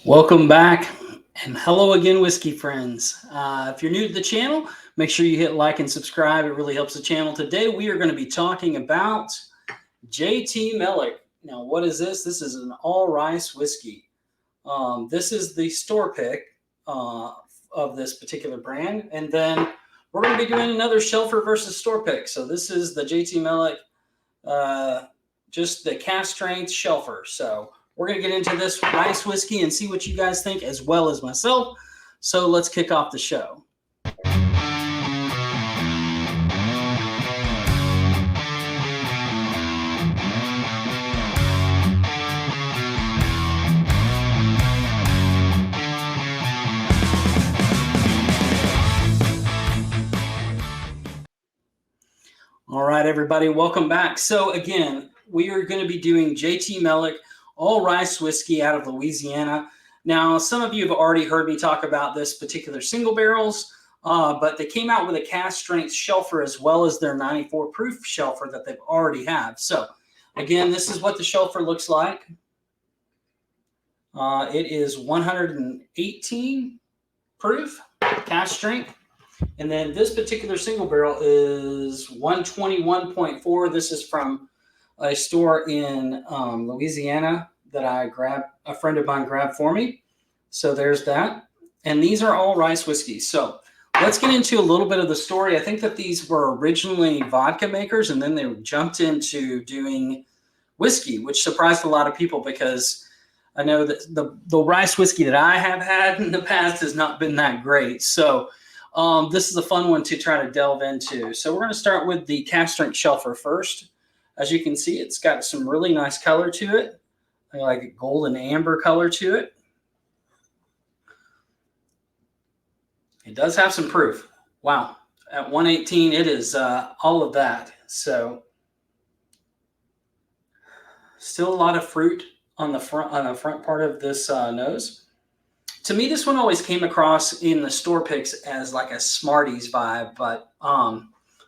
Welcome back, and hello again, whiskey friends. If you're new to the channel, make sure you hit like and subscribe. It really helps the channel. Today, we are going to be talking about JT Meleck. Now, what is this? This is an all-rice whiskey. This is the store pick of this particular brand, and then we're going to be doing another shelfer versus store pick. So this is the JT Meleck, just the cask strength shelfer. So we're going to get into this rice whiskey and see what you guys think, as well as myself. So let's kick off the show. All right, everybody, welcome back. So again, we are going to be doing JT Meleck all rice whiskey out of Louisiana. Now, some of you have already heard me talk about this particular single barrels, but they came out with a cask strength shelfer as well as their 94 proof shelfer that they've already have. So again, this is what the shelfer looks like. It is 118 proof cask strength. And then this particular single barrel is 121.4. This is from a store in Louisiana that a friend of mine grabbed for me. So there's that. And these are all rice whiskeys. So let's get into a little bit of the story. I think that these were originally vodka makers, and then they jumped into doing whiskey, which surprised a lot of people because I know that the rice whiskey that I have had in the past has not been that great. So this is a fun one to try to delve into. So we're going to start with the cask strength shelfer first. As you can see, it's got some really nice color to it, like a golden amber color to it. It does have some proof. Wow. At 118, it is all of that. So still a lot of fruit on the front part of this nose. To me, this one always came across in the store picks as like a Smarties vibe, but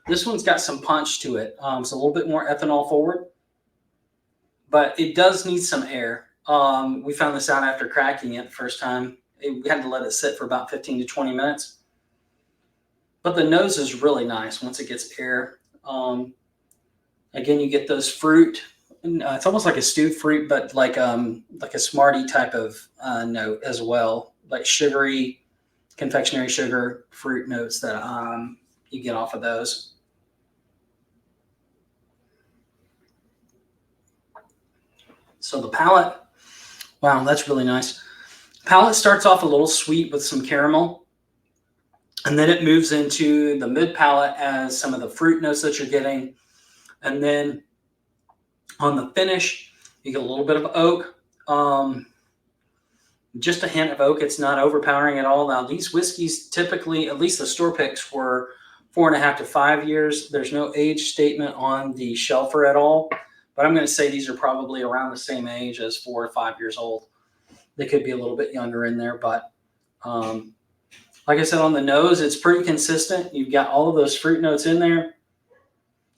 this one's got some punch to it. It's a little bit more ethanol forward, but it does need some air. We found this out after cracking it the first time. We had to let it sit for about 15 to 20 minutes. But the nose is really nice once it gets air. Again, you get those fruit. It's almost like a stewed fruit, but like a Smartie type of note as well, like sugary, confectionery sugar fruit notes that you get off of those. So the palate, wow, that's really nice. Palate starts off a little sweet with some caramel, and then it moves into the mid palate as some of the fruit notes that you're getting, and then on the finish, you get a little bit of oak, just a hint of oak. It's not overpowering at all. Now, these whiskeys typically, at least the store picks, were 4.5 to 5 years. There's no age statement on the shelfer at all, but I'm going to say these are probably around the same age as 4 to 5 years old. They could be a little bit younger in there, but like I said, on the nose, it's pretty consistent. You've got all of those fruit notes in there,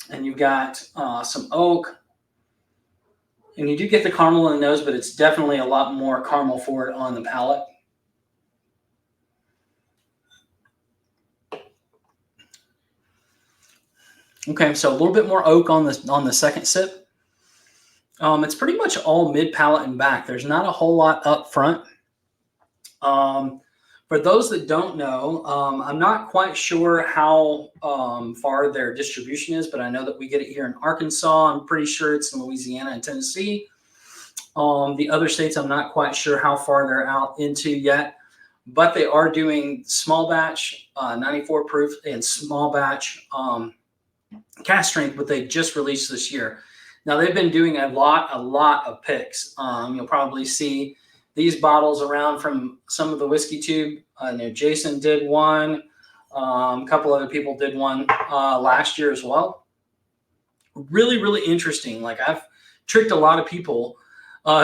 and you've got some oak. And you do get the caramel in the nose, but it's definitely a lot more caramel forward on the palate. Okay, so a little bit more oak on the second sip. It's pretty much all mid palate and back. There's not a whole lot up front. For those that don't know, I'm not quite sure how far their distribution is, but I know that we get it here in Arkansas. I'm pretty sure it's in Louisiana and Tennessee. The other states, I'm not quite sure how far they're out into yet, but they are doing small batch, 94 proof, and small batch cask strength, what they just released this year. Now, they've been doing a lot of picks. You'll probably see these bottles around from some of the Whiskey Tube. I know Jason did one. A couple other people did one last year as well. Really, really interesting. Like, I've tricked a lot of people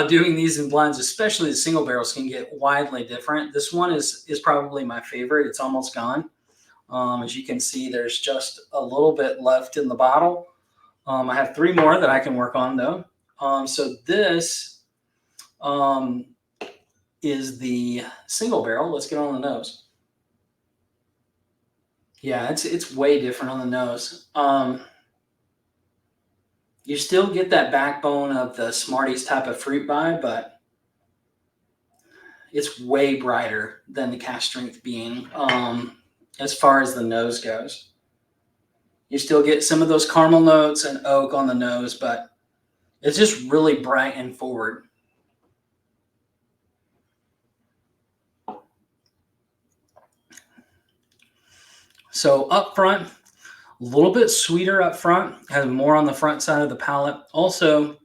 doing these in blends, especially the single barrels can get widely different. This one is probably my favorite. It's almost gone. As you can see, there's just a little bit left in the bottle. I have 3 more that I can work on though. So this is the single barrel. Let's get on the nose. Yeah, it's way different on the nose. You still get that backbone of the Smarties type of fruit vibe, but it's way brighter than the Cask Strength being as far as the nose goes. You still get some of those caramel notes and oak on the nose, but it's just really bright and forward. So up front, a little bit sweeter up front, has more on the front side of the palate. Also,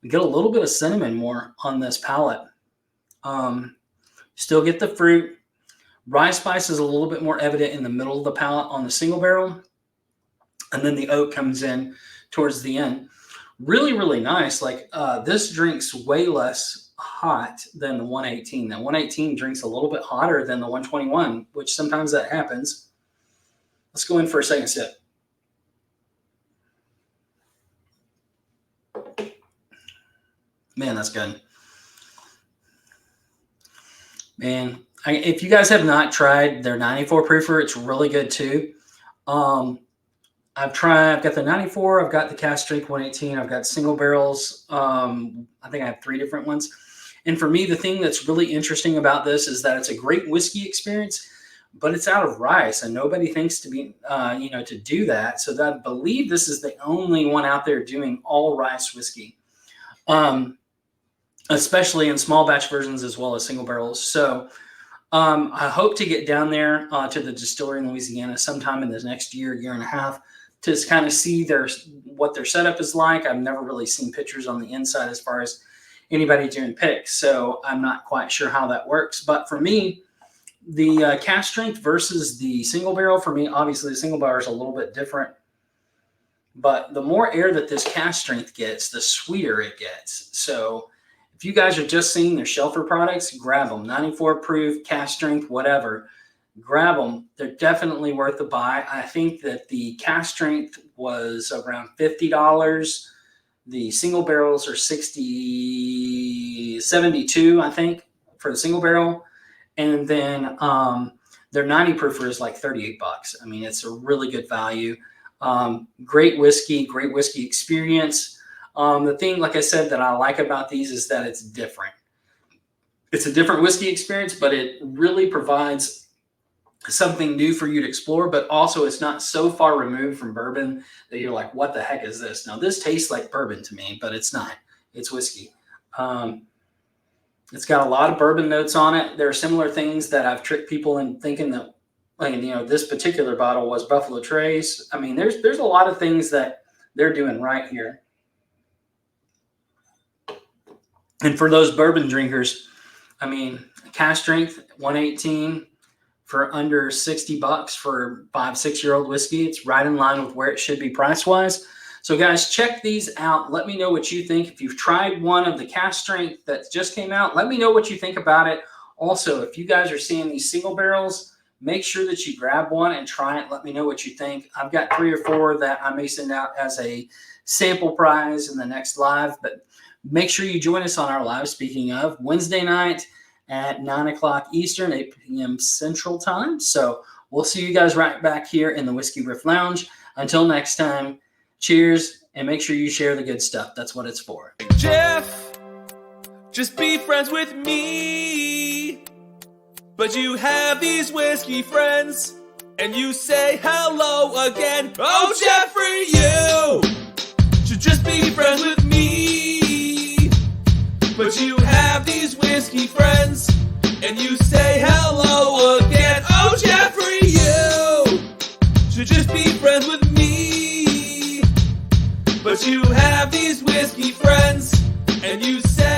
we get a little bit of cinnamon more on this palate. Still get the fruit. Rye spice is a little bit more evident in the middle of the palate on the single barrel. And then the oak comes in towards the end. Really, really nice. Like this drink's way less hot than the 118. The 118 drinks a little bit hotter than the 121, which sometimes that happens. Let's go in for a second sip. Man, that's good. Man, if you guys have not tried their 94 proofer, it's really good too. I've got the 94, I've got the Cask Strength 118, I've got single barrels. I think I have 3 different ones. And for me, the thing that's really interesting about this is that it's a great whiskey experience, but it's out of rice, and nobody thinks to be, to do that. So I believe this is the only one out there doing all rice whiskey, especially in small batch versions as well as single barrels. So I hope to get down there to the distillery in Louisiana sometime in the next year and a half to kind of see what their setup is like. I've never really seen pictures on the inside as far as anybody doing picks, so I'm not quite sure how that works. But for me, the Cask Strength versus the single barrel, for me, obviously the single barrel is a little bit different. But the more air that this Cask Strength gets, the sweeter it gets. So if you guys are just seeing their shelfer products, grab them. 94 proof, Cask Strength, whatever. Grab them. They're definitely worth the buy. I think that the Cask Strength was around $50. The single barrels are $72, I think, for the single barrel. And then their 90 proofer is like $38. I mean, it's a really good value. Great whiskey experience. The thing, like I said, that I like about these is that it's different. It's a different whiskey experience, but it really provides something new for you to explore, but also it's not so far removed from bourbon that you're like, what the heck is this? Now, this tastes like bourbon to me, but it's not. It's whiskey. It's got a lot of bourbon notes on it. There are similar things that I've tricked people in thinking that, this particular bottle was Buffalo Trace. I mean, there's a lot of things that they're doing right here. And for those bourbon drinkers, I mean, Cask Strength 118 for under $60 for 5-6-year-old whiskey. It's right in line with where it should be price-wise. So guys, check these out. Let me know what you think. If you've tried one of the Cask Strength that just came out, let me know what you think about it. Also, if you guys are seeing these single barrels, make sure that you grab one and try it. Let me know what you think. I've got 3 or 4 that I may send out as a sample prize in the next live, but make sure you join us on our live, speaking of, Wednesday night at 9 o'clock Eastern, 8 p.m. Central Time. So we'll see you guys right back here in the Whiskey Riff Lounge. Until next time, cheers, and make sure you share the good stuff. That's what it's for. Jeff, just be friends with me. But you have these whiskey friends, and you say hello again. Oh, Jeffrey, you should just be friends with me. But you have these whiskey friends, and you say hello again. Oh, Jeffrey, you should just be friends with me. But you have these whiskey friends, and you